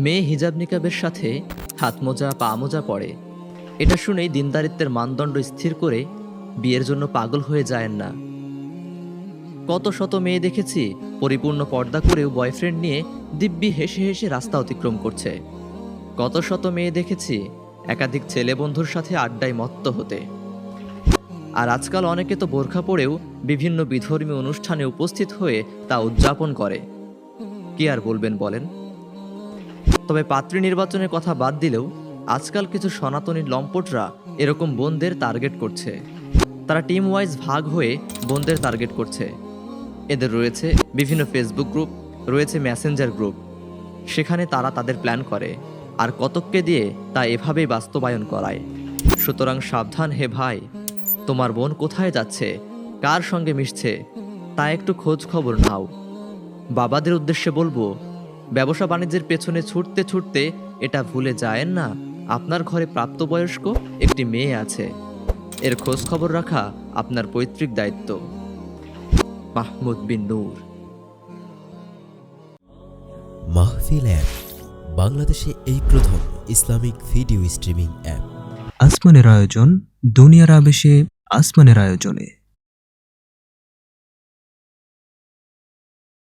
মেয়ে হিজাব নিকাবের সাথে হাত মোজা পা মোজা পরে, এটা শুনেই দিনদারিত্বের মানদণ্ড স্থির করে বিয়ের জন্য পাগল হয়ে যায়েন না। কত শত মেয়ে দেখেছি পরিপূর্ণ পর্দা করেও বয়ফ্রেন্ড নিয়ে দিব্যি হেসে হেসে রাস্তা অতিক্রম করছে। কত শত মেয়ে দেখেছি একাধিক ছেলে বন্ধুর সাথে আড্ডায় মত্ত হতে। আর আজকাল অনেকে তো বোরখা পরেও বিভিন্ন বিধর্মী অনুষ্ঠানে উপস্থিত হয়ে তা উদযাপন করে। কি আর বলবেন বলেন। তবে পাত্রী নির্বাচনের কথা বাদ দিলেও আজকাল কিছু সনাতনী লম্পটরা এরকম বোনদের টার্গেট করছে। তারা টিম ওয়াইজ ভাগ হয়ে বোনদের টার্গেট করছে। এদের রয়েছে বিভিন্ন ফেসবুক গ্রুপ, রয়েছে মেসেঞ্জার গ্রুপ, সেখানে তারা তাদের প্ল্যান করে আর কতককে দিয়ে তা এভাবেই বাস্তবায়ন করায়। সুতরাং সাবধান হে ভাই, তোমার বোন কোথায় যাচ্ছে, কার সঙ্গে মিশছে তা একটু খোঁজ খবর নাও। বাবাদের উদ্দেশ্যে বলবো, ব্যবসা বাণিজ্যের পেছনে ছুটতে ছুটতে এটা ভুলে যায়েন না আপনার ঘরে প্রাপ্তবয়স্ক একটি মেয়ে আছে। এর খোঁজ খবর রাখা আপনার পৈতৃক দায়িত্ব। মাহমুদ বিন নূর। মাহফিল অ্যাপ বাংলাদেশে এই প্রথম ইসলামিক ভিডিও স্ট্রিমিং অ্যাপ। আসমানের আয়োজন, দুনিয়ার আবেশে আসমানের আয়োজনে।